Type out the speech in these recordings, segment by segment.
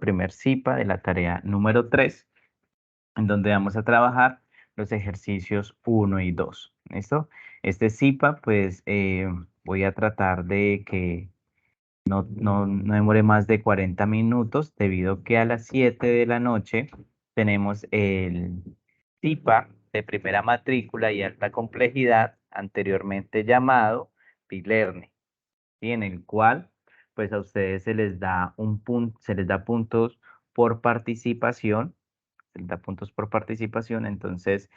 primer CIPA de la tarea número 3, en donde vamos a trabajar los ejercicios 1 y 2. ¿Listo? Este CIPA, pues voy a tratar de que no demore más de 40 minutos, debido a que a las 7 de la noche tenemos el CIPA de primera matrícula y alta complejidad, anteriormente llamado P-Learning, ¿sí? En el cual pues a ustedes se les da se les da puntos por participación, se les da puntos por participación. Entonces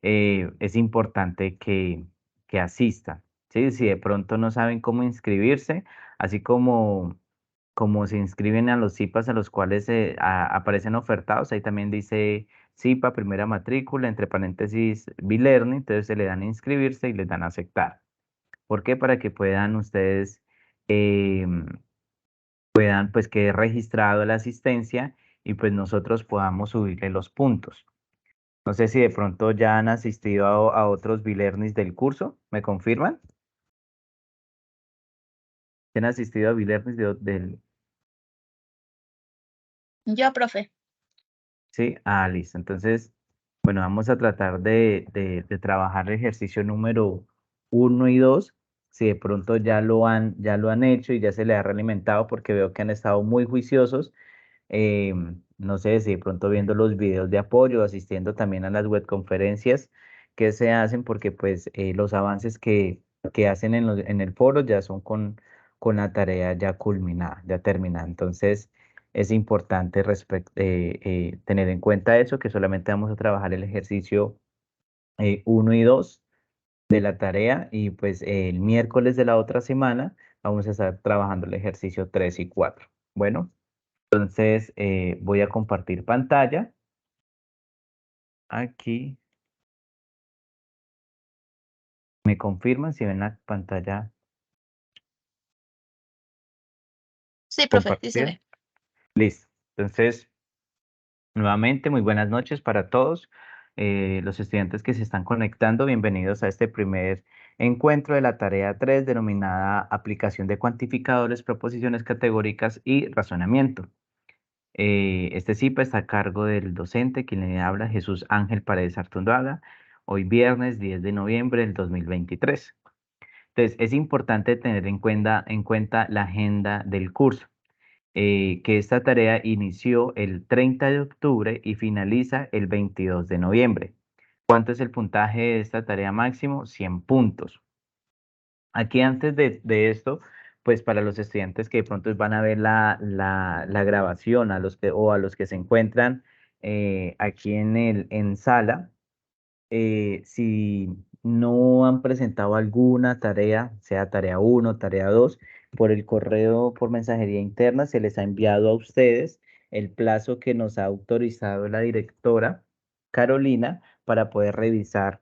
es importante que asistan, ¿sí? Si de pronto no saben cómo inscribirse, así como se inscriben a los CIPAs a los cuales aparecen ofertados, ahí también dice CIPA, primera matrícula, entre paréntesis, B-Learning, entonces se le dan a inscribirse y les dan a aceptar. ¿Por qué? Para que puedan ustedes, eh, puedan pues quede registrado la asistencia y pues nosotros podamos subirle los puntos. No sé si de pronto ya han asistido a otros B-Learnings del curso, ¿me confirman? ¿Han asistido a B-Learnings del... Yo, profe. Sí, listo. Entonces, bueno, vamos a tratar de trabajar el ejercicio número 1 y 2. Si de pronto ya lo han hecho y ya se le ha realimentado, porque veo que han estado muy juiciosos. eh, no sé si de pronto viendo los videos de apoyo, asistiendo también a las webconferencias que se hacen, porque pues los avances que hacen en el foro ya son con la tarea ya culminada, ya terminada. Entonces es importante tener en cuenta eso, que solamente vamos a trabajar el ejercicio 1 y 2 de la tarea, y pues el miércoles de la otra semana vamos a estar trabajando el ejercicio 3 y 4. Bueno. Entonces, voy a compartir pantalla. Aquí me confirman si ven la pantalla Sí, profe, sí se compartida. ve. Listo. Entonces, nuevamente, muy buenas noches para todos los estudiantes que se están conectando. Bienvenidos a este primer encuentro de la tarea 3, denominada Aplicación de cuantificadores, proposiciones categóricas y razonamiento. Este CIPA está a cargo del docente, quien le habla, Jesús Ángel Paredes Artunduaga, hoy viernes 10 de noviembre del 2023. Entonces, es importante tener en cuenta la agenda del curso, que esta tarea inició el 30 de octubre y finaliza el 22 de noviembre. ¿Cuánto es el puntaje de esta tarea máximo? 100 puntos. Aquí antes de esto, pues para los estudiantes que de pronto van a ver la grabación, o a los que se encuentran aquí en sala, si no han presentado alguna tarea, sea tarea 1, tarea 2, por el correo, por mensajería interna, se les ha enviado a ustedes el plazo que nos ha autorizado la directora Carolina para poder revisar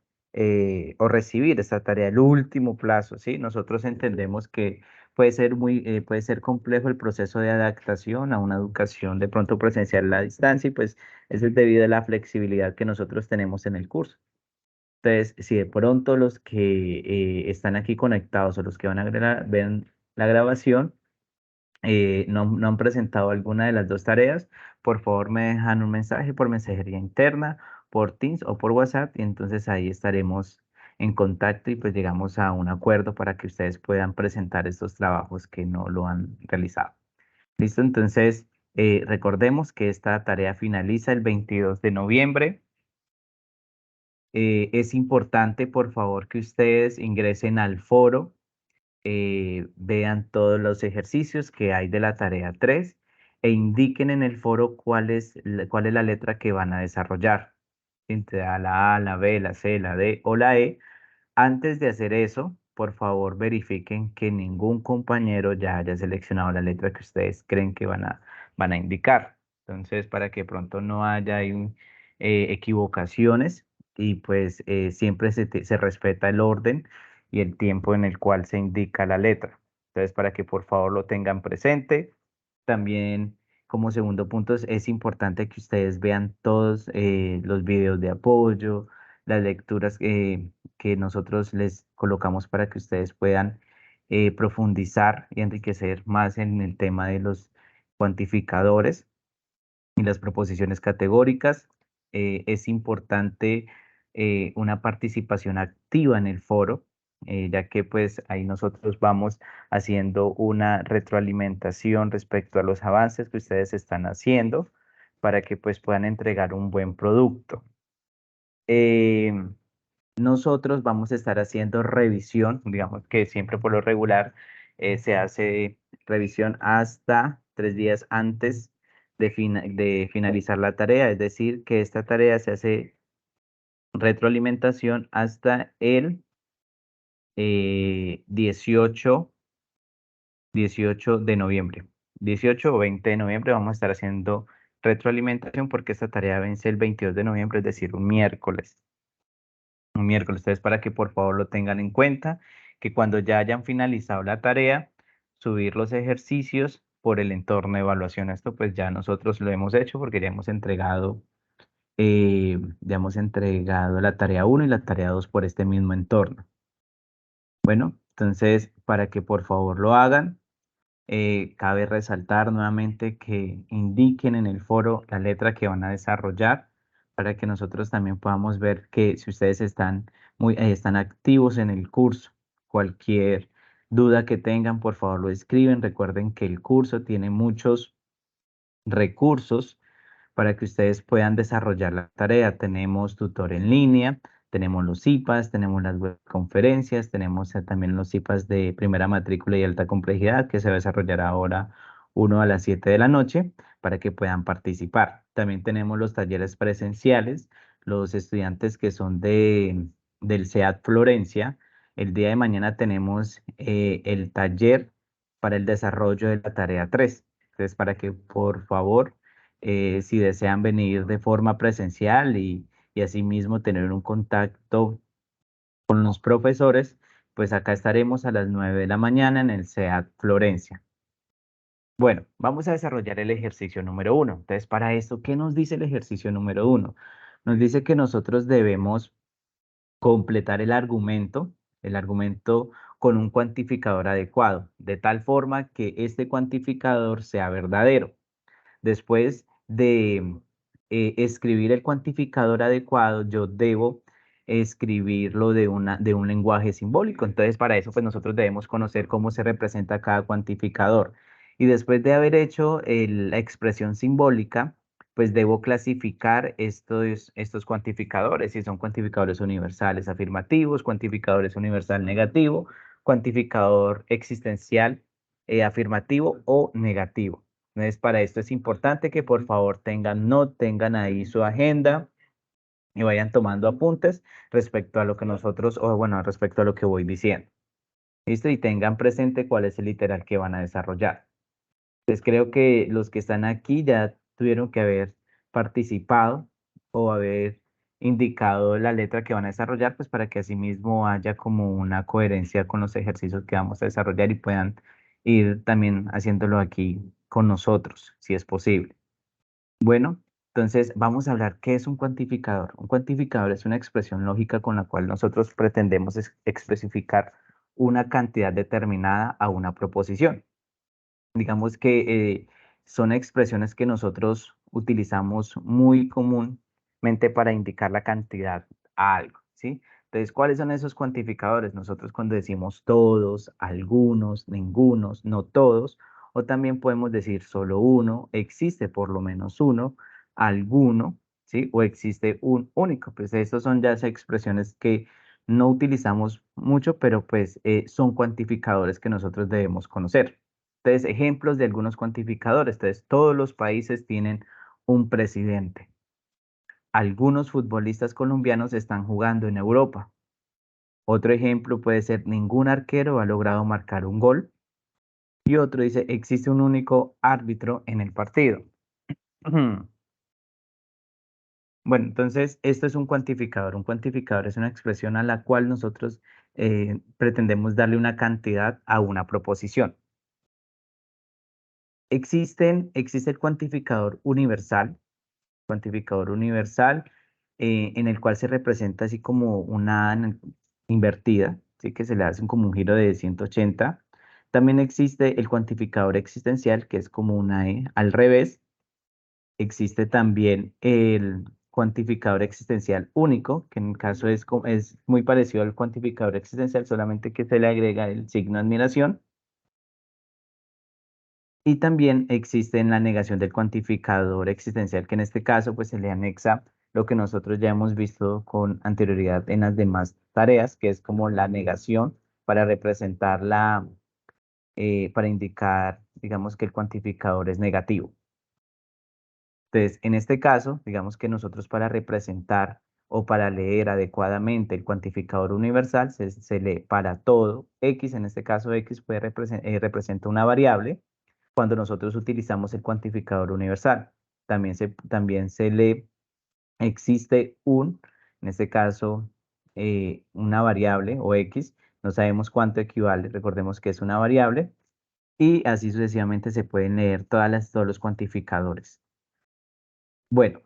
o recibir esta tarea, el último plazo, ¿sí? Nosotros entendemos que puede ser complejo el proceso de adaptación a una educación de pronto presencial a la distancia, y pues eso es debido a la flexibilidad que nosotros tenemos en el curso. Entonces, si de pronto los que están aquí conectados o los que van a ver la grabación no han presentado alguna de las dos tareas, por favor me dejan un mensaje por mensajería interna, por Teams o por WhatsApp, y entonces ahí estaremos en contacto y pues llegamos a un acuerdo para que ustedes puedan presentar estos trabajos que no lo han realizado. ¿Listo? Entonces, recordemos que esta tarea finaliza el 22 de noviembre. Es importante, por favor, que ustedes ingresen al foro, vean todos los ejercicios que hay de la tarea 3 e indiquen en el foro cuál es la letra que van a desarrollar. Entre la A, la B, la C, la D o la E. Antes de hacer eso, por favor, verifiquen que ningún compañero ya haya seleccionado la letra que ustedes creen que van a indicar. Entonces, para que pronto no haya ahí equivocaciones, y pues siempre se respeta el orden y el tiempo en el cual se indica la letra. Entonces, para que por favor lo tengan presente. También, como segundo punto, es importante que ustedes vean todos los videos de apoyo, las lecturas que nosotros les colocamos para que ustedes puedan profundizar y enriquecer más en el tema de los cuantificadores. y las proposiciones categóricas. Es importante una participación activa en el foro, ya que pues ahí nosotros vamos haciendo una retroalimentación respecto a los avances que ustedes están haciendo para que pues puedan entregar un buen producto. Eh, Nosotros vamos a estar haciendo revisión, digamos que siempre por lo regular se hace revisión hasta 3 días antes de finalizar la tarea, es decir, que esta tarea se hace retroalimentación hasta el 18 de noviembre. 18 o 20 de noviembre vamos a estar haciendo retroalimentación porque esta tarea vence el 22 de noviembre, es decir, un miércoles. Un miércoles. Entonces, para que por favor lo tengan en cuenta, que cuando ya hayan finalizado la tarea, subir los ejercicios por el entorno de evaluación. Esto pues ya nosotros lo hemos hecho porque ya hemos entregado la tarea uno y la tarea 2 por este mismo entorno. Bueno, entonces, para que por favor lo hagan. Cabe resaltar nuevamente que indiquen en el foro la letra que van a desarrollar para que nosotros también podamos ver que si ustedes están activos en el curso. Cualquier duda que tengan, por favor lo escriben. Recuerden que el curso tiene muchos recursos para que ustedes puedan desarrollar la tarea. Tenemos tutor en línea, tenemos los IPAs, tenemos las web conferencias, tenemos también los IPAs de primera matrícula y alta complejidad que se va a desarrollar ahora uno a las 7 de la noche para que puedan participar. También tenemos los talleres presenciales, los estudiantes que son del SEAD Florencia. El día de mañana tenemos el taller para el desarrollo de la tarea 3. Entonces, para que por favor si desean venir de forma presencial y asimismo tener un contacto con los profesores, pues acá estaremos a las 9 de la mañana en el SEAD Florencia. Bueno, vamos a desarrollar el ejercicio número uno. Entonces, para esto, ¿qué nos dice el ejercicio número uno? Nos dice que nosotros debemos completar el argumento con un cuantificador adecuado, de tal forma que este cuantificador sea verdadero. Después de escribir el cuantificador adecuado, yo debo escribirlo de un lenguaje simbólico. Entonces, para eso, pues nosotros debemos conocer cómo se representa cada cuantificador. Y después de haber hecho la expresión simbólica, pues debo clasificar estos cuantificadores, si son cuantificadores universales afirmativos, cuantificadores universal negativo, cuantificador existencial afirmativo o negativo. Entonces, para esto es importante que por favor tengan ahí su agenda y vayan tomando apuntes respecto a lo que nosotros, o bueno, respecto a lo que voy diciendo. ¿Listo? Y tengan presente cuál es el literal que van a desarrollar. Entonces, creo que los que están aquí ya tuvieron que haber participado o haber indicado la letra que van a desarrollar, pues para que asimismo haya como una coherencia con los ejercicios que vamos a desarrollar y puedan ir también haciéndolo aquí con nosotros, si es posible. Bueno, entonces vamos a hablar qué es un cuantificador. Un cuantificador es una expresión lógica con la cual nosotros pretendemos especificar una cantidad determinada a una proposición. Digamos que son expresiones que nosotros utilizamos muy comúnmente para indicar la cantidad a algo, ¿sí? Entonces, ¿cuáles son esos cuantificadores? Nosotros cuando decimos todos, algunos, ningunos, no todos, o también podemos decir solo uno, existe por lo menos uno, alguno, ¿sí? O existe un único. Pues estos son ya esas expresiones que no utilizamos mucho, pero pues son cuantificadores que nosotros debemos conocer. Entonces, ejemplos de algunos cuantificadores. Entonces, todos los países tienen un presidente. Algunos futbolistas colombianos están jugando en Europa. Otro ejemplo puede ser ningún arquero ha logrado marcar un gol. Y otro dice, existe un único árbitro en el partido. Bueno, entonces esto es un cuantificador. Un cuantificador es una expresión a la cual nosotros pretendemos darle una cantidad a una proposición. Existe el cuantificador universal en el cual se representa así como una invertida, ¿sí? Que se le hace como un giro de 180. También existe el cuantificador existencial, que es como una E al revés. Existe también el cuantificador existencial único, que en el caso es muy parecido al cuantificador existencial, solamente que se le agrega el signo de admiración. Y también existe en la negación del cuantificador existencial, que en este caso pues se le anexa lo que nosotros ya hemos visto con anterioridad en las demás tareas, que es como la negación para representar para indicar, digamos que el cuantificador es negativo. Entonces, en este caso, digamos que nosotros para representar o para leer adecuadamente el cuantificador universal, se lee para todo X, en este caso X representa una variable cuando nosotros utilizamos el cuantificador universal. También se lee, existe en este caso, una variable o X, no sabemos cuánto equivale, recordemos que es una variable, y así sucesivamente se pueden leer todos los cuantificadores. Bueno,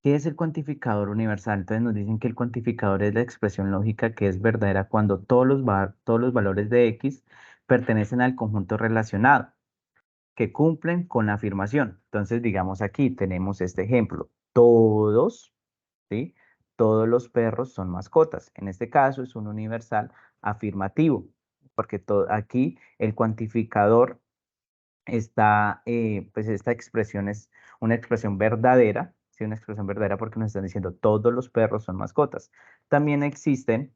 ¿qué es el cuantificador universal? Entonces nos dicen que el cuantificador es la expresión lógica que es verdadera cuando todos los valores de X pertenecen al conjunto relacionado, que cumplen con la afirmación. Entonces, digamos aquí tenemos este ejemplo. Todos, ¿sí? Todos los perros son mascotas. En este caso es un universal afirmativo, porque aquí el cuantificador pues esta expresión es una expresión verdadera, ¿sí? Una expresión verdadera porque nos están diciendo todos los perros son mascotas. También existen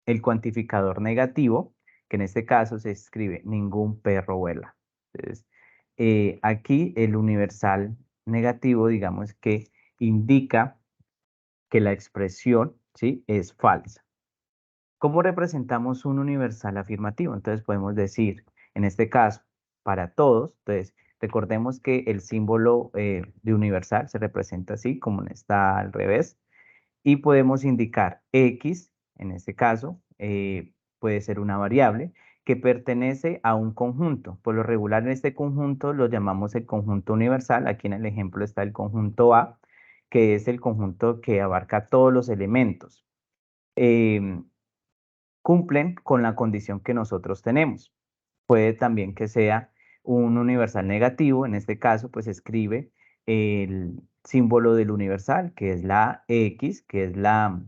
el cuantificador negativo, que en este caso se escribe ningún perro vuela. Entonces, aquí el universal negativo, digamos que indica que la expresión, ¿sí? Es falsa. ¿Cómo representamos un universal afirmativo? Entonces podemos decir, en este caso, para todos, entonces recordemos que el símbolo de universal se representa así, como está al revés, y podemos indicar X, en este caso, puede ser una variable que pertenece a un conjunto. Por lo regular en este conjunto lo llamamos el conjunto universal. Aquí en el ejemplo está el conjunto A, que es el conjunto que abarca todos los elementos. Em, Cumplen con la condición que nosotros tenemos. Puede también que sea un universal negativo, en este caso, pues escribe el símbolo del universal, que es la X, que es la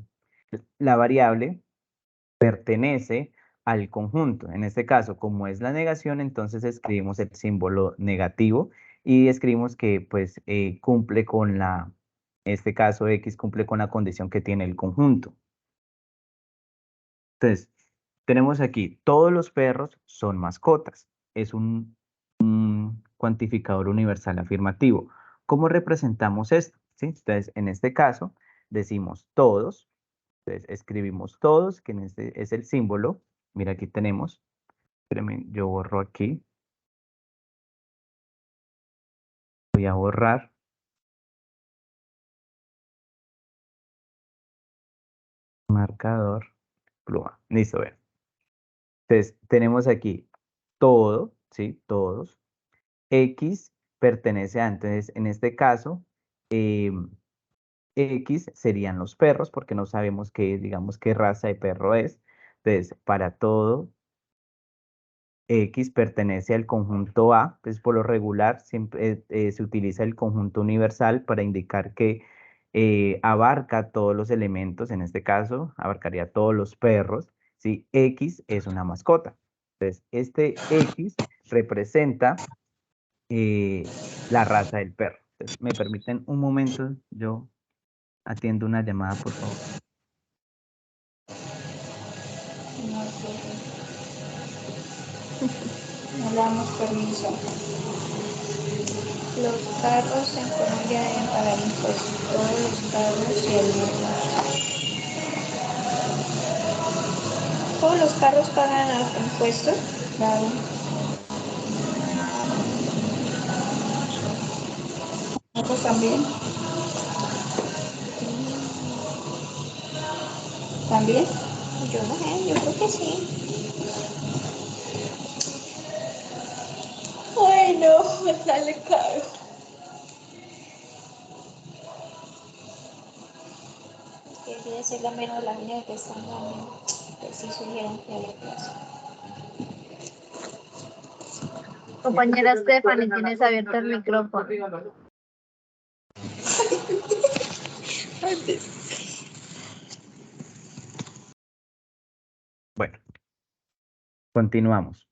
variable, pertenece al conjunto. En este caso, como es la negación, entonces escribimos el símbolo negativo y escribimos que pues cumple con en este caso X cumple con la condición que tiene el conjunto. Entonces, tenemos aquí, todos los perros son mascotas. Es un cuantificador universal afirmativo. ¿Cómo representamos esto? ¿Sí? Entonces, en este caso, decimos todos. Entonces, escribimos todos, que en este es el símbolo. Mira, aquí tenemos. Espérenme, yo borro aquí. Voy a borrar. Marcador, pluma. Listo, vean. Entonces, tenemos aquí todo, ¿sí? Todos. X pertenece a, entonces en este caso, X serían los perros, porque no sabemos qué, digamos, qué raza de perro es. Entonces, para todo, X pertenece al conjunto A. Pues por lo regular siempre se utiliza el conjunto universal para indicar que abarca todos los elementos. En este caso, abarcaría todos los perros. ¿Sí? X es una mascota. Entonces, este X representa la raza del perro. Entonces, ¿me permiten un momento? Yo atiendo una llamada, por favor. No, no le damos permiso. Los carros en Colombia deben pagar impuestos. Todos los carros y el mismo. ¿Todos los carros pagan impuestos? Claro. ¿Nosotros también? ¿También? Yo no sé, yo creo que sí. Ay, no, me sale caro. Quería ser la menos la mía que están dando. Que sí subieron que a la clase. Compañera Stephanie, tienes abierto el micrófono. Bueno, continuamos.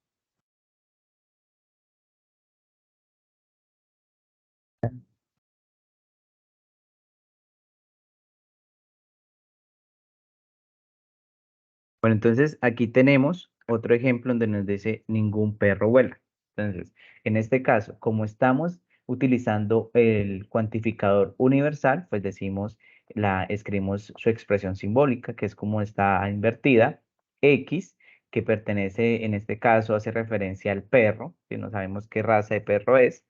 Bueno, entonces aquí tenemos otro ejemplo donde nos dice ningún perro vuela. Entonces, en este caso, como estamos utilizando el cuantificador universal, pues decimos, escribimos su expresión simbólica, que es como está invertida, X, que pertenece, en este caso, hace referencia al perro, que no sabemos qué raza de perro es,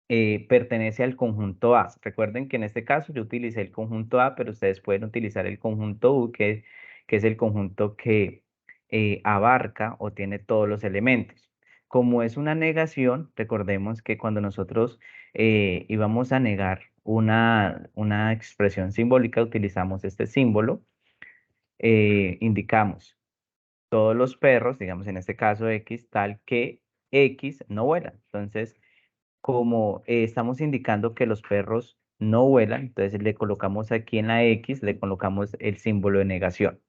pertenece al conjunto A. Recuerden que en este caso yo utilicé el conjunto A, pero ustedes pueden utilizar el conjunto U, que es el conjunto que abarca o tiene todos los elementos. Como es una negación, recordemos que cuando nosotros íbamos a negar una expresión simbólica, utilizamos este símbolo, indicamos todos los perros, digamos en este caso X, tal que X no vuela. Entonces, como estamos indicando que los perros no vuelan, entonces le colocamos aquí en la X, le colocamos el símbolo de negación.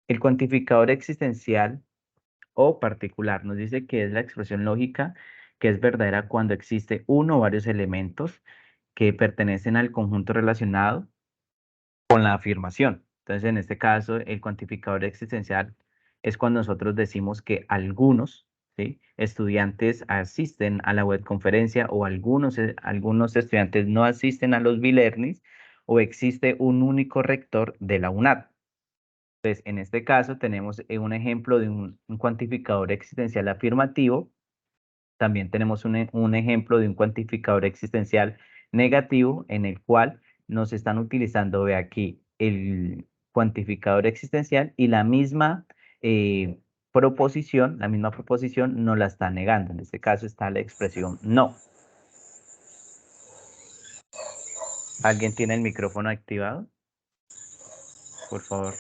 El cuantificador existencial o particular nos dice que es la expresión lógica que es verdadera cuando existe uno o varios elementos que pertenecen al conjunto relacionado con la afirmación. Entonces, en este caso, el cuantificador existencial es cuando nosotros decimos que algunos, ¿sí?, estudiantes asisten a la webconferencia o algunos estudiantes no asisten a los B-Learnings o existe un único rector de la UNAD. Entonces, en este caso tenemos un ejemplo de un cuantificador existencial afirmativo. También tenemos un ejemplo de un cuantificador existencial negativo en el cual nos están utilizando, ve aquí, el cuantificador existencial y la misma proposición nos la está negando. En este caso está la expresión no. ¿Alguien tiene el micrófono activado? Por favor.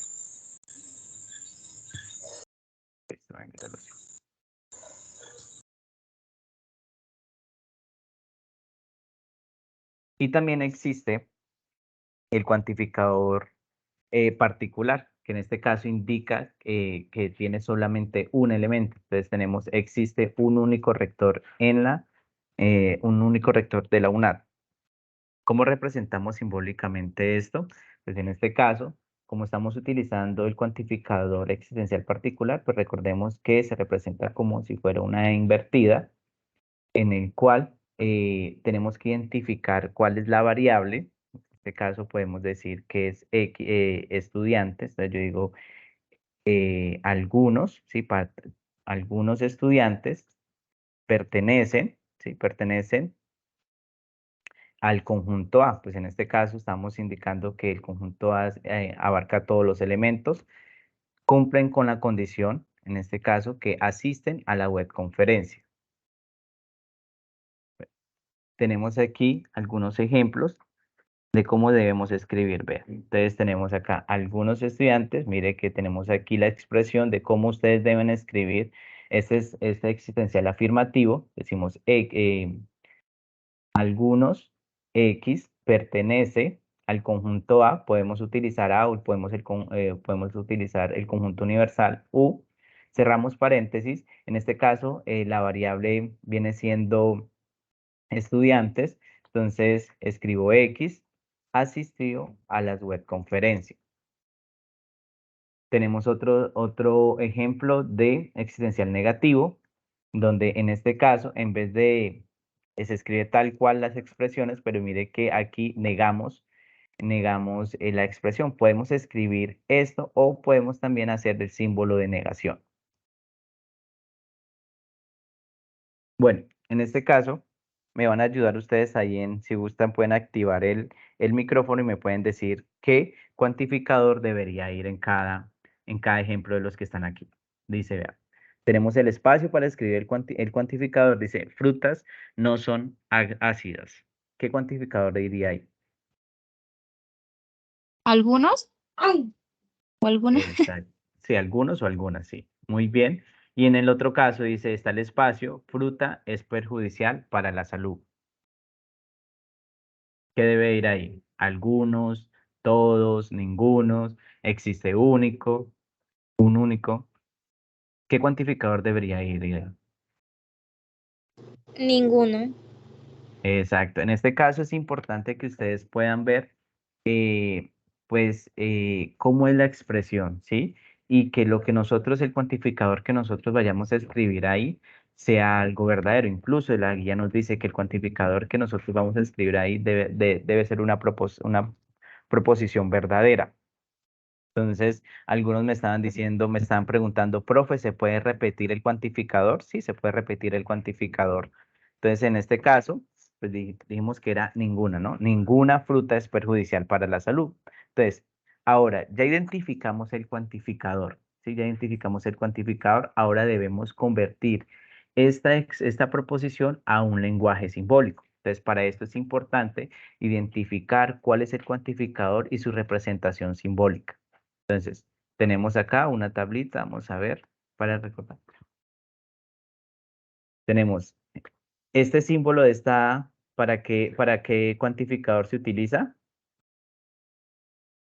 Listo, venga, ya lo sigo. Y también existe el cuantificador particular, que en este caso indica que tiene solamente un elemento. Entonces existe un único rector un único rector de la UNAD. ¿Cómo representamos simbólicamente esto? Pues en este caso, como estamos utilizando el cuantificador existencial particular, pues recordemos que se representa como si fuera una invertida, en el cual tenemos que identificar cuál es la variable. En este caso podemos decir que es estudiantes. Entonces yo digo algunos, ¿sí? Algunos estudiantes pertenecen, ¿sí? Pertenecen al conjunto A. Pues en este caso estamos indicando que el conjunto A abarca todos los elementos, cumplen con la condición, en este caso, que asisten a la webconferencia. Tenemos aquí algunos ejemplos de cómo debemos escribir. Vean, entonces tenemos acá algunos estudiantes, mire que tenemos aquí la expresión de cómo ustedes deben escribir. Este existencial afirmativo, decimos algunos X pertenece al conjunto A, podemos utilizar A o podemos utilizar el conjunto universal U, cerramos paréntesis, en este caso la variable viene siendo estudiantes, entonces escribo X, asistió a las webconferencias. Tenemos otro ejemplo de existencial negativo, donde en este caso, en vez de, se escribe tal cual las expresiones, pero mire que aquí negamos la expresión. Podemos escribir esto o podemos también hacer el símbolo de negación. Bueno, en este caso, me van a ayudar ustedes ahí si gustan, pueden activar el micrófono y me pueden decir qué cuantificador debería ir en cada ejemplo de los que están aquí. Dice, vea, tenemos el espacio para escribir el cuantificador. Dice, frutas no son ácidas. ¿Qué cuantificador diría ahí? ¿Algunos? Ay. ¿O alguna? Exacto. Sí, algunos o algunas, sí. Muy bien. Y en el otro caso dice, está el espacio, fruta es perjudicial para la salud. ¿Qué debe ir ahí? Algunos, todos, ningunos, existe único, un único. ¿Qué cuantificador debería ir? Ninguno. Exacto. En este caso es importante que ustedes puedan ver, cómo es la expresión, ¿sí? Y que lo que nosotros, el cuantificador que nosotros vayamos a escribir ahí, sea algo verdadero. Incluso la guía nos dice que el cuantificador que nosotros vamos a escribir ahí debe ser una proposición verdadera. Entonces, algunos me estaban diciendo, me estaban preguntando, profe, ¿se puede repetir el cuantificador? Sí, se puede repetir el cuantificador. Entonces, en este caso, pues dijimos que era ninguna, ¿no? Ninguna fruta es perjudicial para la salud. Entonces, ahora ya identificamos el cuantificador, ¿sí? Ya identificamos el cuantificador, ahora debemos convertir esta proposición a un lenguaje simbólico. Entonces, para esto es importante identificar cuál es el cuantificador y su representación simbólica. Entonces, tenemos acá una tablita, vamos a ver, para recordar. Tenemos este símbolo está, para qué cuantificador se utiliza?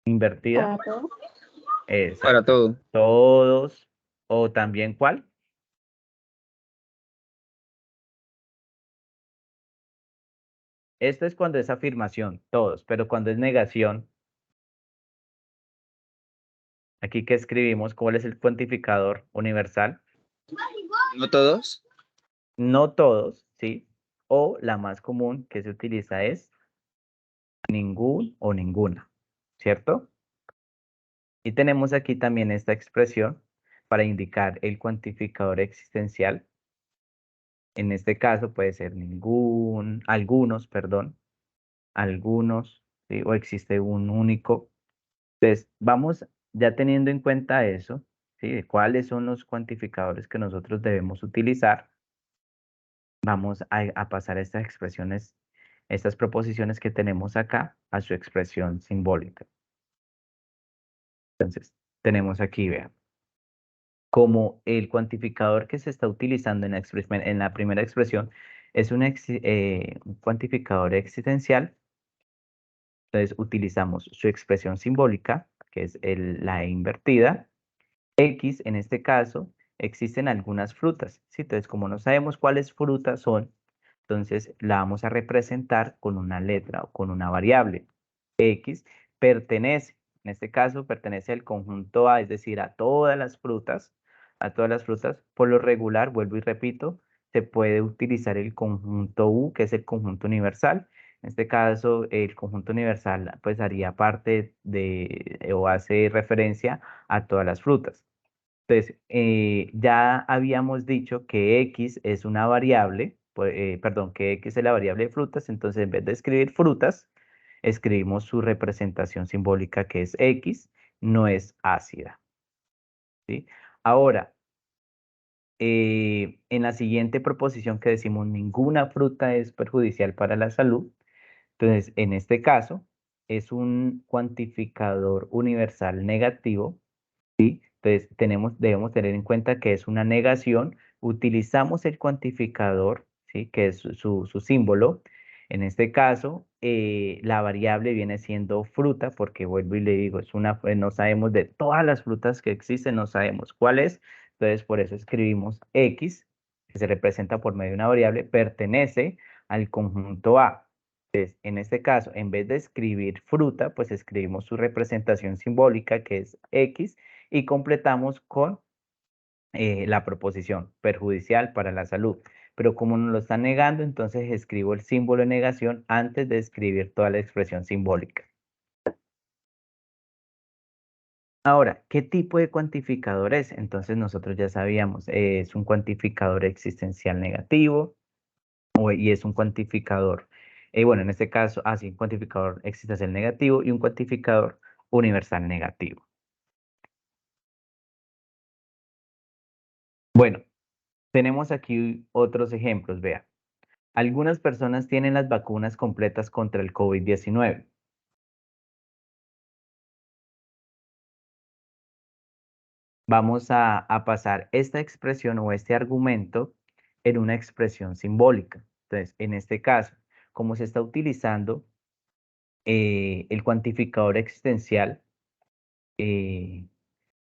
Invertida. Para todo. Para Exacto. todo. Todos, o también ¿cuál? Esto es cuando es afirmación, todos, pero cuando es negación, aquí que escribimos, ¿cuál es el cuantificador universal? ¿No todos? No todos, ¿sí? O la más común que se utiliza es ningún o ninguna, ¿cierto? Y tenemos aquí también esta expresión para indicar el cuantificador existencial. En este caso puede ser algunos, perdón, algunos, ¿sí? O existe un único. Entonces, vamos ya teniendo en cuenta eso, ¿sí? De cuáles son los cuantificadores que nosotros debemos utilizar. Vamos a pasar estas expresiones, estas proposiciones que tenemos acá a su expresión simbólica. Entonces, tenemos aquí, vean, como el cuantificador que se está utilizando en la primera expresión es un cuantificador existencial. Entonces utilizamos su expresión simbólica, que es la E invertida. X, en este caso, existen algunas frutas, ¿sí? Entonces, como no sabemos cuáles frutas son, entonces la vamos a representar con una letra o con una variable. X pertenece, en este caso, pertenece al conjunto A, es decir, a todas las frutas. Por lo regular, vuelvo y repito, se puede utilizar el conjunto U, que es el conjunto universal. En este caso, el conjunto universal pues haría parte o hace referencia a todas las frutas. Entonces, ya habíamos dicho que X es una variable, perdón, que X es la variable de frutas, entonces en vez de escribir frutas, escribimos su representación simbólica que es X, no es ácida, ¿sí? Ahora, en la siguiente proposición que decimos ninguna fruta es perjudicial para la salud, entonces en este caso es un cuantificador universal negativo. Entonces, debemos tener en cuenta que es una negación. Utilizamos el cuantificador, ¿sí? Que es su símbolo. En este caso, la variable viene siendo fruta, porque vuelvo y le digo, no sabemos de todas las frutas que existen, no sabemos cuál es. Entonces, por eso escribimos X, que se representa por medio de una variable, pertenece al conjunto A. Entonces, en este caso, en vez de escribir fruta, pues escribimos su representación simbólica, que es X, y completamos con la proposición perjudicial para la salud. Pero como nos lo están negando, entonces escribo el símbolo de negación antes de escribir toda la expresión simbólica. Ahora, ¿qué tipo de cuantificador es? Entonces nosotros ya sabíamos, es un cuantificador existencial negativo y es un cuantificador, bueno, en este caso, así, un cuantificador existencial negativo y un cuantificador universal negativo. Bueno, tenemos aquí otros ejemplos, vea. Algunas personas tienen las vacunas completas contra el COVID-19. vamos a pasar esta expresión o este argumento en una expresión simbólica. Entonces, en este caso, como se está utilizando el cuantificador existencial, eh,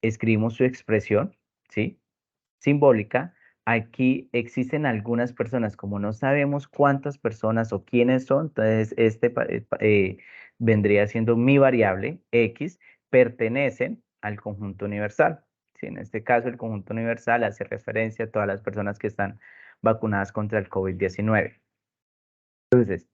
escribimos su expresión, ¿sí? Simbólica. Aquí existen algunas personas, como no sabemos cuántas personas o quiénes son, entonces vendría siendo mi variable X, pertenecen al conjunto universal. ¿Sí? En este caso, el conjunto universal hace referencia a todas las personas que están vacunadas contra el COVID-19. Entonces,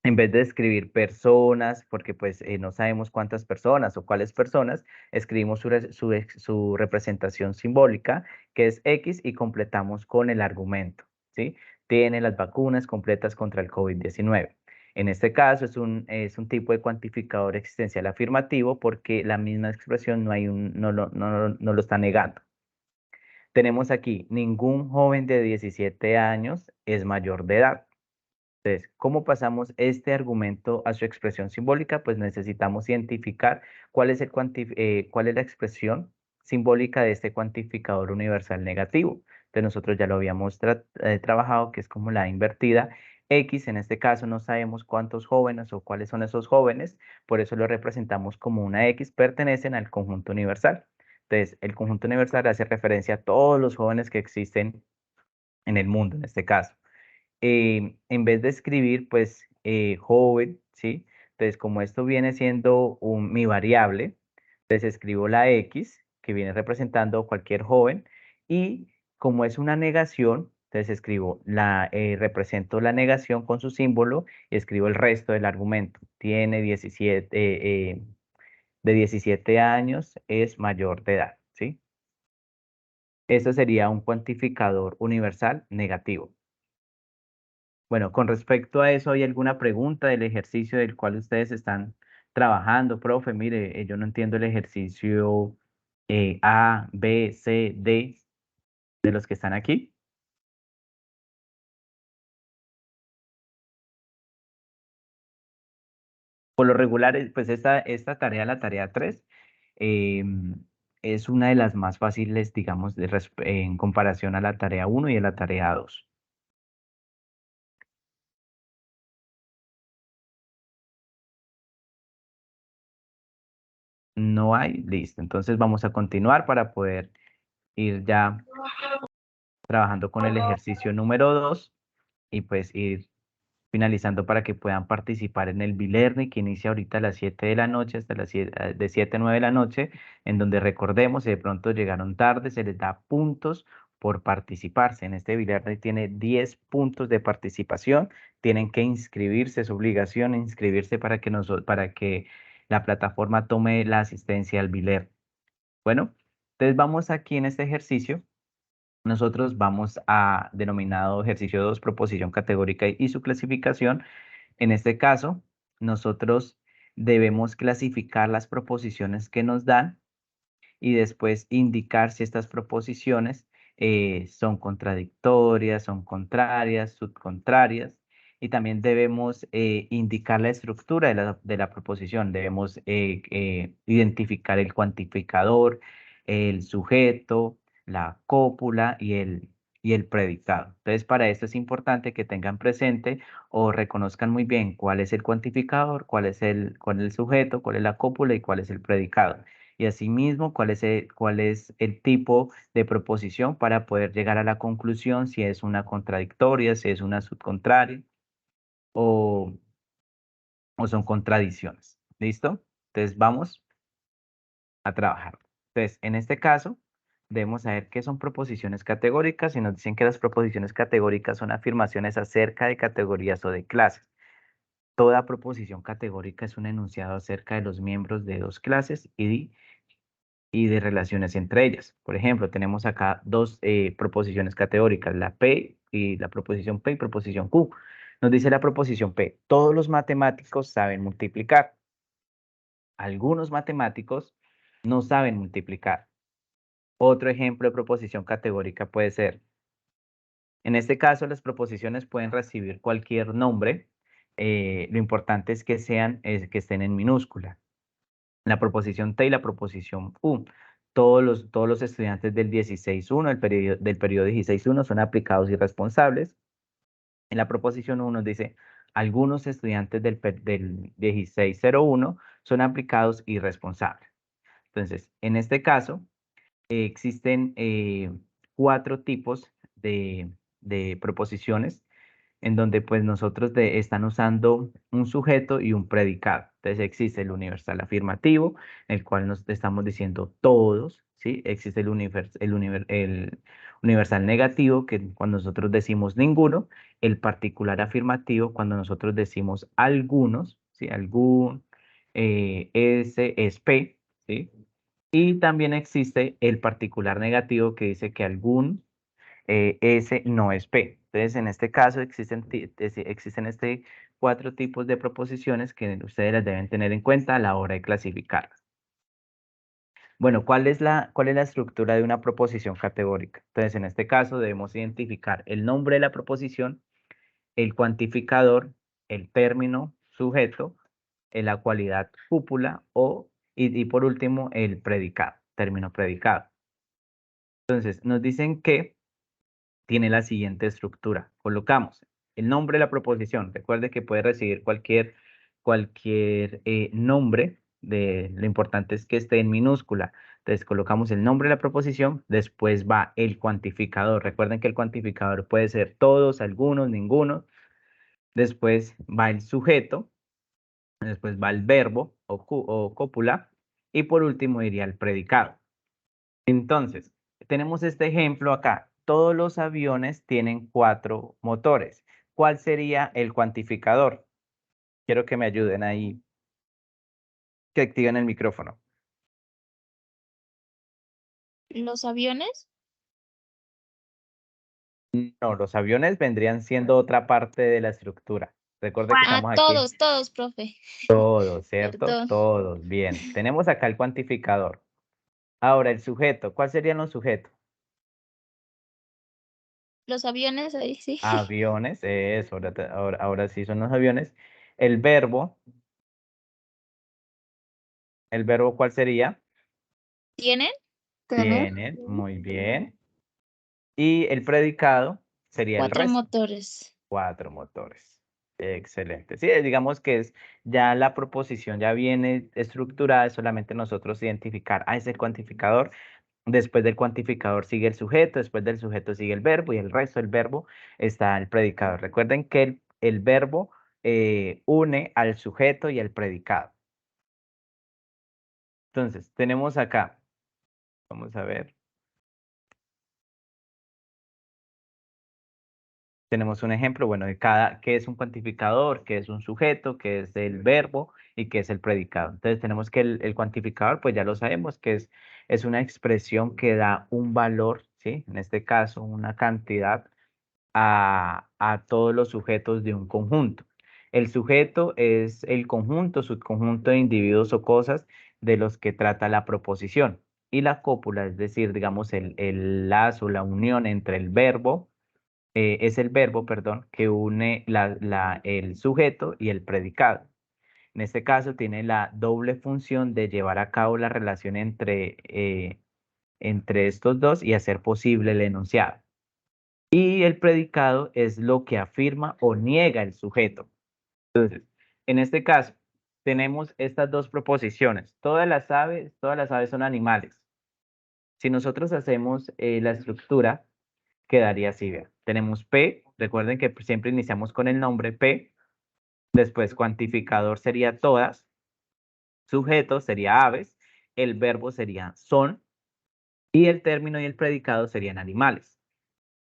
en vez de escribir personas, porque pues no sabemos cuántas personas o cuáles personas, escribimos su representación simbólica, que es X, y completamos con el argumento, ¿sí? Tiene las vacunas completas contra el COVID-19. En este caso es un tipo de cuantificador existencial afirmativo porque la misma expresión no lo está negando. Tenemos aquí, ningún joven de 17 años es mayor de edad. Entonces, ¿cómo pasamos este argumento a su expresión simbólica? Pues necesitamos identificar cuál es la expresión simbólica de este cuantificador universal negativo. Entonces, nosotros ya lo habíamos trabajado, que es como la invertida. X, en este caso, no sabemos cuántos jóvenes o cuáles son esos jóvenes, por eso lo representamos como una X, pertenecen al conjunto universal. Entonces, el conjunto universal hace referencia a todos los jóvenes que existen en el mundo, en este caso. En vez de escribir, pues, joven, ¿sí? Entonces, como esto viene siendo mi variable, entonces escribo la X, que viene representando cualquier joven, y como es una negación, entonces represento la negación con su símbolo y escribo el resto del argumento. Tiene 17, de 17 años, es mayor de edad, ¿sí? Eso sería un cuantificador universal negativo. Bueno, con respecto a eso, ¿hay alguna pregunta del ejercicio del cual ustedes están trabajando, profe? Mire, yo no entiendo el ejercicio A, B, C, D de los que están aquí. Por lo regular, pues esta tarea, la tarea 3, es una de las más fáciles, digamos, en comparación a la tarea 1 y a la tarea 2. No hay, listo. Entonces vamos a continuar para poder ir ya trabajando con el ejercicio número 2 y pues ir finalizando para que puedan participar en el Bilerni que inicia ahorita a las 7 de la noche hasta las 7, de 7 a 9 de la noche, en donde recordemos, si de pronto llegaron tarde, se les da puntos por participarse. En este Bilerni tiene 10 puntos de participación, tienen que inscribirse, es obligación inscribirse para que la plataforma tome la asistencia al Bilerni. Bueno, entonces vamos aquí en este ejercicio. Nosotros vamos a denominado ejercicio 2, proposición categórica y su clasificación. En este caso, nosotros debemos clasificar las proposiciones que nos dan y después indicar si estas proposiciones son contradictorias, son contrarias, subcontrarias. Y también debemos indicar la estructura de la proposición. Debemos identificar el cuantificador, el sujeto, la cópula y el predicado. Entonces, para esto es importante que tengan presente o reconozcan muy bien cuál es el cuantificador, cuál es el sujeto, cuál es la cópula y cuál es el predicado. Y asimismo, cuál es el tipo de proposición para poder llegar a la conclusión si es una contradictoria, si es una subcontraria o, o son contradicciones. ¿Listo? Entonces vamos a trabajar. Entonces, en este caso, debemos saber qué son proposiciones categóricas y nos dicen que las proposiciones categóricas son afirmaciones acerca de categorías o de clases. Toda proposición categórica es un enunciado acerca de los miembros de dos clases y de relaciones entre ellas. Por ejemplo, tenemos acá dos proposiciones categóricas, la P y la proposición P y proposición Q. Nos dice la proposición P, todos los matemáticos saben multiplicar. Algunos matemáticos no saben multiplicar. Otro ejemplo de proposición categórica puede ser, en este caso, las proposiciones pueden recibir cualquier nombre. Lo importante es que estén en minúscula. La proposición T y la proposición U. todos los estudiantes del 16.1, del periodo 16.1 son aplicados y responsables. En la proposición 1 dice, algunos estudiantes del 16.01 son aplicados y responsables. Entonces, en este caso, existen 4 tipos de proposiciones en donde pues nosotros están usando un sujeto y un predicado. Entonces existe el universal afirmativo, en el cual nos estamos diciendo todos, ¿sí? Existe el universal negativo, que cuando nosotros decimos ninguno, el particular afirmativo, cuando nosotros decimos algunos, ¿sí? Algún, ese es P, ¿sí? Y también existe el particular negativo que dice que algún S no es P. Entonces, en este caso existen 4 tipos de proposiciones que ustedes las deben tener en cuenta a la hora de clasificarlas. Bueno, cuál es la estructura de una proposición categórica? Entonces, en este caso debemos identificar el nombre de la proposición, el cuantificador, el término sujeto, la cualidad cúpula y por último el predicado, término predicado. Entonces, nos dicen que tiene la siguiente estructura. Colocamos el nombre de la proposición. Recuerde que puede recibir cualquier nombre. Lo importante es que esté en minúscula. Entonces colocamos el nombre de la proposición, después va el cuantificador. Recuerden que el cuantificador puede ser todos, algunos, ninguno. Después va el sujeto, después va el verbo o cópula y por último iría el predicado. Entonces, tenemos este ejemplo acá. Todos los aviones tienen 4 motores. ¿Cuál sería el cuantificador? Quiero que me ayuden ahí, que activen el micrófono. ¿Los aviones? No, los aviones vendrían siendo otra parte de la estructura. Recuerde que estamos aquí. Todos, profe. Todos, ¿cierto? Perdón. Todos. Bien. Tenemos acá el cuantificador. Ahora, el sujeto. ¿Cuál serían los sujetos? Los aviones, ahí sí. Aviones. Eso, ahora sí son los aviones. El verbo. ¿El verbo cuál sería? ¿Tienen? Tienen, muy bien. Y el predicado sería el 4 resto, motores. 4 motores. Excelente. Sí, digamos que es ya la proposición ya viene estructurada, es solamente nosotros identificar a ese cuantificador. Después del cuantificador sigue el sujeto, después del sujeto sigue el verbo y el resto del verbo está el predicado. Recuerden que el verbo une al sujeto y al predicado. Entonces, tenemos acá, vamos a ver. Tenemos un ejemplo, bueno, de qué es un cuantificador, qué es un sujeto, qué es el verbo y qué es el predicado. Entonces tenemos que el cuantificador, pues ya lo sabemos, que es una expresión que da un valor, ¿sí? En este caso, una cantidad a todos los sujetos de un conjunto. El sujeto es el conjunto, subconjunto de individuos o cosas de los que trata la proposición. Y la cópula, es decir, digamos, el lazo, la unión entre el verbo, es el verbo, perdón, que une el sujeto y el predicado. En este caso tiene la doble función de llevar a cabo la relación entre estos dos y hacer posible el enunciado. Y el predicado es lo que afirma o niega el sujeto. Entonces, en este caso, tenemos estas dos proposiciones. Todas las aves son animales. Si nosotros hacemos la estructura, quedaría así, vean. Tenemos P, recuerden que siempre iniciamos con el nombre P, después cuantificador sería todas, sujeto sería aves, el verbo sería son y el término y el predicado serían animales.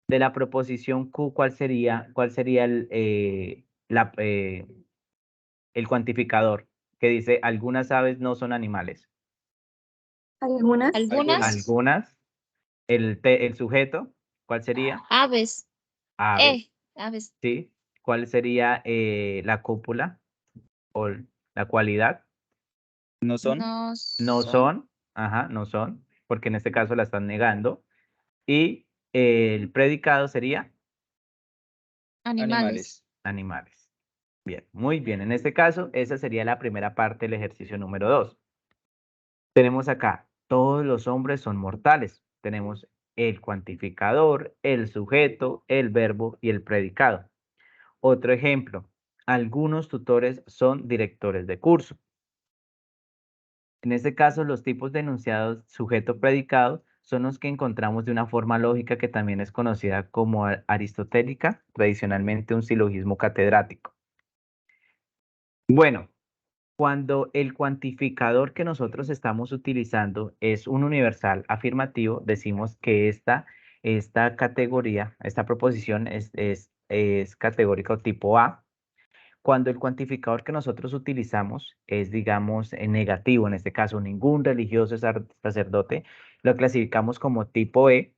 De la proposición Q, cuál sería el cuantificador? Que dice, algunas aves no son animales. Algunas. Algunas. El sujeto, ¿cuál sería? Aves. Aves, Aves. ¿sí? ¿Cuál sería la cúpula o la cualidad? ¿No son? No No son son, ajá, no son, porque en este caso la están negando. Y el predicado sería animales. Animales. animales. Bien, muy bien. En este caso, esa sería la primera parte del ejercicio número 2. Tenemos acá todos los hombres son mortales. Tenemos el cuantificador, el sujeto, el verbo y el predicado. Otro ejemplo, algunos tutores son directores de curso. En este caso, los tipos de enunciados sujeto-predicado son los que encontramos de una forma lógica que también es conocida como aristotélica, tradicionalmente un silogismo catedrático. Bueno, cuando el cuantificador que nosotros estamos utilizando es un universal afirmativo, decimos que esta categoría, esta proposición es categórica o tipo A. Cuando el cuantificador que nosotros utilizamos es, digamos, negativo, en este caso, ningún religioso es sacerdote, lo clasificamos como tipo E.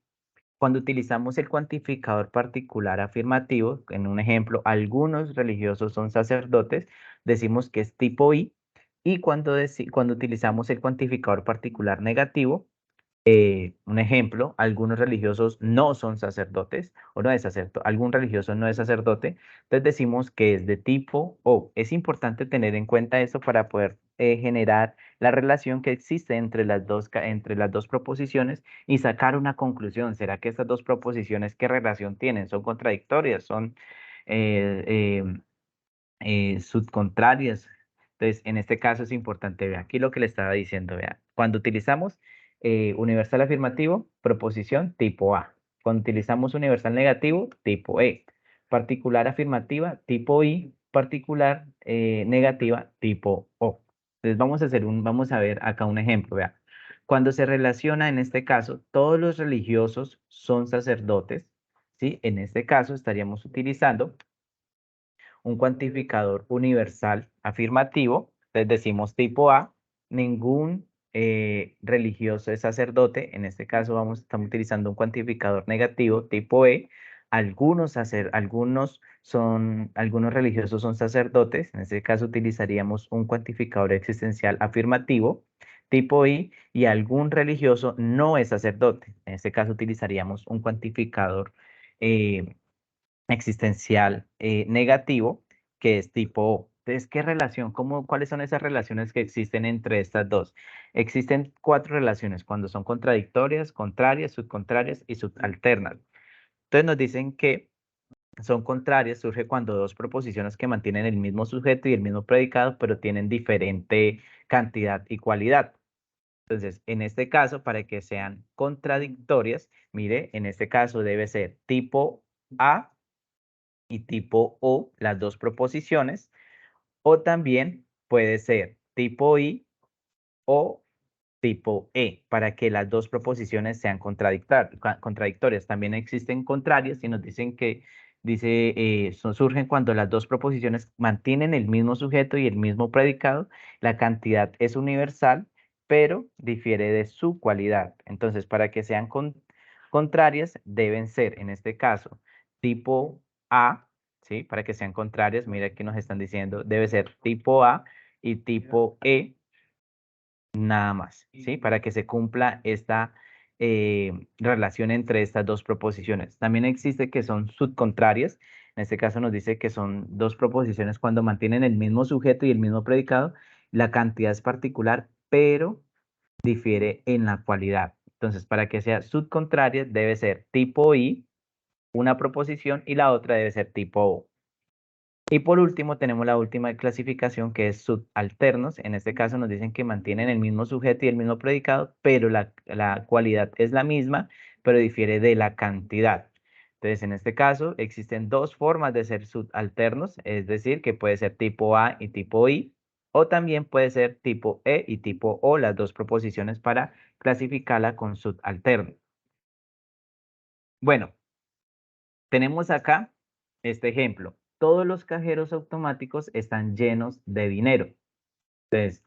Cuando utilizamos el cuantificador particular afirmativo, en un ejemplo, algunos religiosos son sacerdotes, decimos que es tipo I. Y cuando utilizamos el cuantificador particular negativo, un ejemplo, algunos religiosos no son sacerdotes o no es sacerdote, algún religioso no es sacerdote, entonces decimos que es de tipo O. Es importante tener en cuenta eso para poder generar la relación que existe entre las dos proposiciones y sacar una conclusión. ¿Será que estas dos proposiciones qué relación tienen? ¿Son contradictorias? ¿Son eh, eh, subcontrarias? Entonces, en este caso es importante, vea, aquí lo que le estaba diciendo, vea, cuando utilizamos universal afirmativo, proposición tipo A. Cuando utilizamos universal negativo, tipo E. Particular afirmativa, tipo I. Particular negativa, tipo O. Entonces, vamos a ver acá un ejemplo, vea. Cuando se relaciona, en este caso, todos los religiosos son sacerdotes, ¿sí? En este caso estaríamos utilizando un cuantificador universal afirmativo, entonces decimos tipo A, ningún religioso es sacerdote, en este caso estamos utilizando un cuantificador negativo tipo E, algunos religiosos son sacerdotes, en este caso utilizaríamos un cuantificador existencial afirmativo tipo I, y algún religioso no es sacerdote, en este caso utilizaríamos un cuantificador existencial negativo, que es tipo O. Entonces, ¿qué relación? ¿Cuáles son esas relaciones que existen entre estas dos? Existen cuatro relaciones cuando son contradictorias, contrarias, subcontrarias y subalternas. Entonces nos dicen que son contrarias, surge cuando dos proposiciones que mantienen el mismo sujeto y el mismo predicado, pero tienen diferente cantidad y cualidad. Entonces, en este caso, para que sean contradictorias, mire, en este caso debe ser tipo A y tipo O, las dos proposiciones, o también puede ser tipo I o tipo E, para que las dos proposiciones sean contradictorias. También existen contrarias y nos dicen que surgen cuando las dos proposiciones mantienen el mismo sujeto y el mismo predicado, la cantidad es universal, pero difiere de su cualidad. Entonces, para que sean contrarias, deben ser, en este caso, tipo A, ¿sí? Para que sean contrarias, mira que nos están diciendo, debe ser tipo A y tipo E nada más, ¿sí? Para que se cumpla esta relación entre estas dos proposiciones. También existe que son subcontrarias. En este caso nos dice que son dos proposiciones cuando mantienen el mismo sujeto y el mismo predicado. La cantidad es particular, pero difiere en la cualidad. Entonces, para que sea subcontraria, debe ser tipo I, una proposición, y la otra debe ser tipo O. Y por último, tenemos la última clasificación que es subalternos. En este caso nos dicen que mantienen el mismo sujeto y el mismo predicado, pero la cualidad es la misma, pero difiere de la cantidad. Entonces, en este caso, existen dos formas de ser subalternos, es decir, que puede ser tipo A y tipo I, o también puede ser tipo E y tipo O, las dos proposiciones para clasificarla con subalterno. Bueno, tenemos acá este ejemplo. Todos los cajeros automáticos están llenos de dinero. Entonces,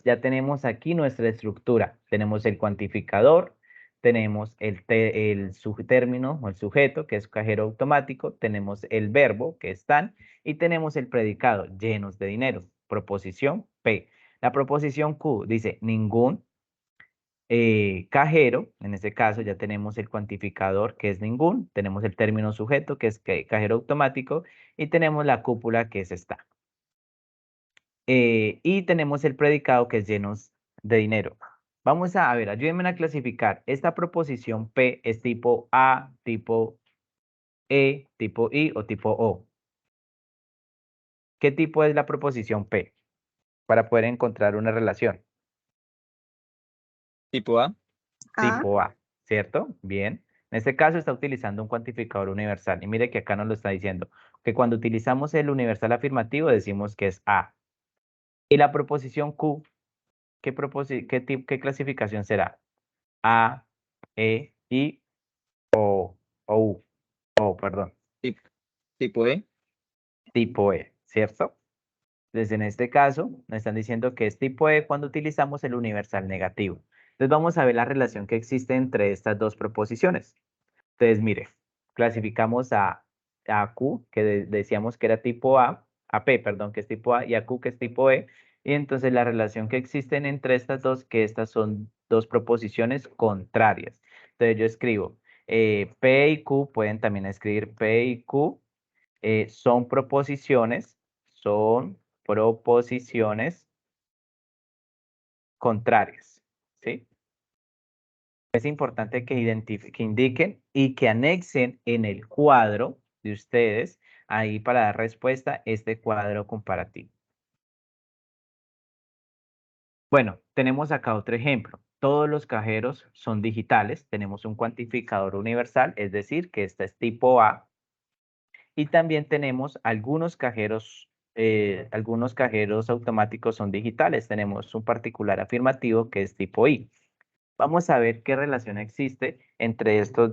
ya tenemos aquí nuestra estructura. Tenemos el cuantificador, tenemos el término o el sujeto, que es cajero automático, tenemos el verbo, que están, y tenemos el predicado, llenos de dinero. Proposición P. La proposición Q dice ningún cajero, en este caso ya tenemos el cuantificador que es ningún, tenemos el término sujeto que es cajero automático y tenemos la cúpula que es está. Y tenemos el predicado que es llenos de dinero. Vamos a ver, ayúdenme a clasificar. Esta proposición P es tipo A, tipo E, tipo I o tipo O. ¿Qué tipo es la proposición P? Para poder encontrar una relación. Tipo A. A. Tipo A, ¿cierto? Bien. En este caso está utilizando un cuantificador universal. Y mire que acá nos lo está diciendo, que cuando utilizamos el universal afirmativo decimos que es A. Y la proposición Q, ¿qué clasificación será? A, E, I o U. O, perdón, Tip- Tipo E. tipo E, ¿cierto? Entonces, en este caso, nos están diciendo que es tipo E cuando utilizamos el universal negativo. Entonces, vamos a ver la relación que existe entre estas dos proposiciones. Entonces, mire, clasificamos a Q, que decíamos que era tipo A P, perdón, que es tipo A, y a Q, que es tipo E. Y entonces la relación que existen entre estas dos, que estas son dos proposiciones contrarias. Entonces yo escribo P y Q, pueden también escribir P y Q, son proposiciones contrarias, ¿sí? Es importante que que indiquen y que anexen en el cuadro de ustedes, ahí para dar respuesta, este cuadro comparativo. Bueno, tenemos acá otro ejemplo. Todos los cajeros son digitales. Tenemos un cuantificador universal, es decir, que este es tipo A. Y también tenemos algunos cajeros automáticos son digitales. Tenemos un particular afirmativo que es tipo I. Vamos a ver qué relación existe entre estas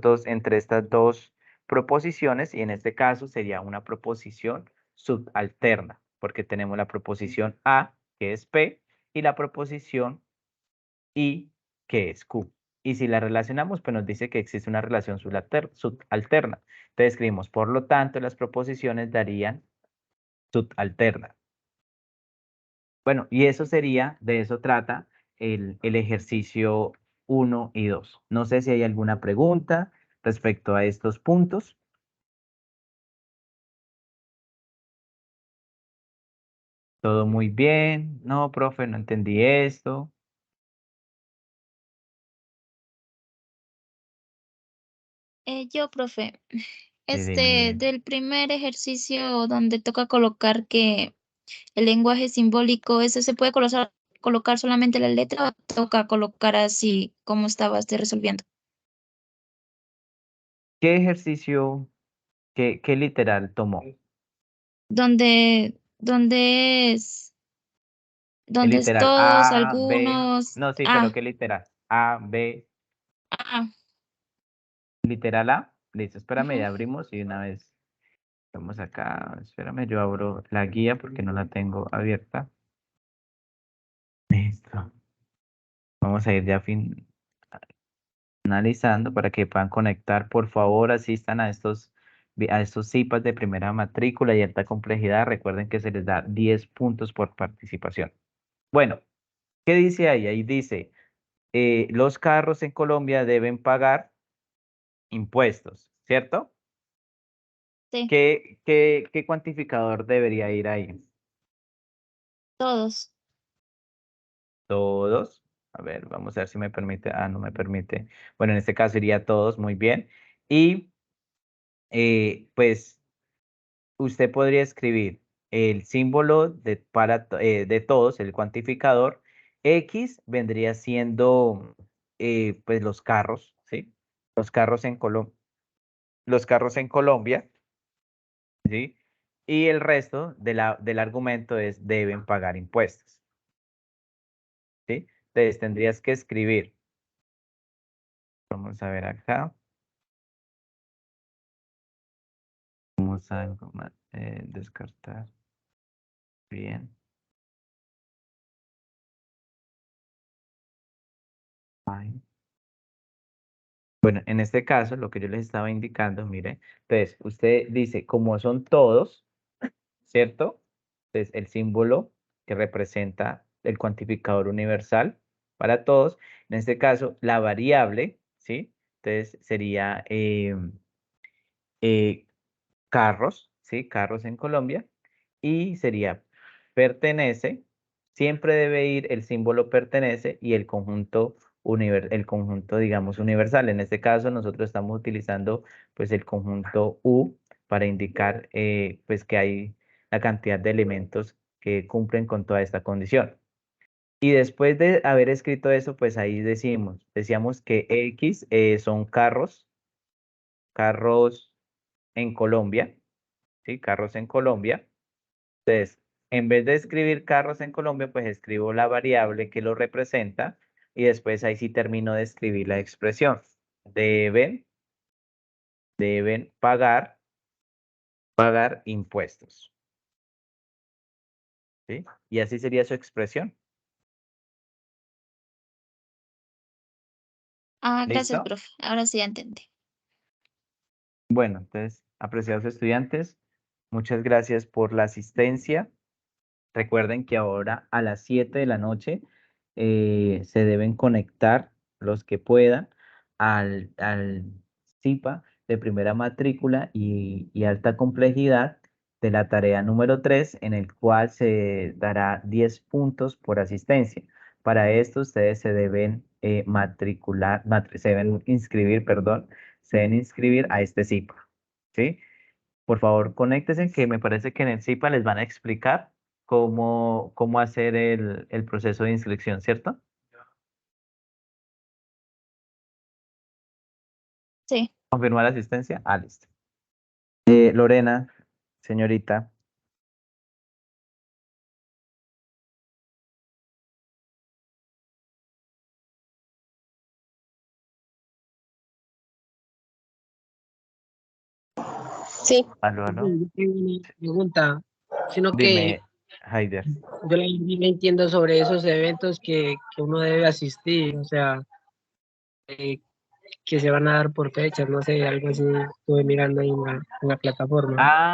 dos proposiciones, y en este caso sería una proposición subalterna, porque tenemos la proposición A, que es P, y la proposición I, que es Q. Y si la relacionamos, pues nos dice que existe una relación subalterna. Entonces escribimos, por lo tanto, las proposiciones darían subalterna. Bueno, y eso sería, de eso trata el ejercicio 1 y 2. No sé si hay alguna pregunta respecto a estos puntos. Todo muy bien. No, profe, no entendí esto. Yo, profe, Sí, dime. del primer ejercicio donde toca colocar que el lenguaje simbólico, ¿ese se puede colocar solamente la letra o toca colocar así como estabas resolviendo? ¿Qué ejercicio, qué literal tomó? Donde El donde es literal todos, A, B. algunos, No, sí, pero ¿qué literal? A, B, ah, literal A. Listo, espérame, ujú. ya abrimos y una vez vamos acá. Espérame, yo abro la guía porque no la tengo abierta. Listo. Vamos a ir ya finalizando para que puedan conectar. Por favor, asistan a estos CIPAS de primera matrícula y alta complejidad. Recuerden que se les da 10 puntos por participación. Bueno, ¿qué dice ahí? Ahí dice, los carros en Colombia deben pagar impuestos, ¿cierto? Sí, ¿Qué cuantificador debería ir ahí? todos. Todos. A ver, vamos a ver si me permite. Ah, no me permite. Bueno, en este caso iría todos, muy bien. Y pues usted podría escribir el símbolo de todos, el cuantificador. X vendría siendo pues los carros, ¿sí? Los carros en los carros en Colombia, ¿sí? Y el resto del argumento es deben pagar impuestos, ¿sí? Entonces tendrías que escribir, vamos a ver acá, vamos a descartar, bien. Fine. Bueno, en este caso, lo que yo les estaba indicando, mire, entonces usted dice, como son todos, ¿cierto? Entonces el símbolo que representa el cuantificador universal para todos, en este caso, la variable, ¿sí? Entonces sería eh, carros, ¿sí? Carros en Colombia, y sería pertenece, siempre debe ir el símbolo pertenece y el conjunto, digamos, universal. En este caso, nosotros estamos utilizando pues el conjunto U para indicar pues que hay la cantidad de elementos que cumplen con toda esta condición. Y después de haber escrito eso, pues ahí decíamos que X son carros en Colombia, ¿sí? Carros en Colombia. Entonces, en vez de escribir carros en Colombia, pues escribo la variable que lo representa y después ahí sí termino de escribir la expresión. Deben pagar impuestos, ¿sí? Y así sería su expresión. Ah, gracias, ¿Listo? profe. Ahora sí ya entendí. Bueno, entonces, apreciados estudiantes, muchas gracias por la asistencia. Recuerden que ahora a las 7 de la noche se deben conectar los que puedan al CIPA de primera matrícula y alta complejidad de la tarea número 3, en el cual se dará 10 puntos por asistencia. Para esto ustedes se deben se deben inscribir, perdón, se deben inscribir a este CIPA, ¿sí? Por favor, conéctense, que me parece que en el CIPA les van a explicar cómo hacer el proceso de inscripción, ¿cierto? Sí. ¿Confirmar la asistencia? Ah, listo. Lorena, señorita. Sí, Aló, aló. yo tengo una pregunta, sino que Dime, Haider. yo no entiendo sobre esos eventos que uno debe asistir, o sea, eh, que se van a dar por fechas, no sé, algo así estuve mirando ahí en la plataforma. Ah,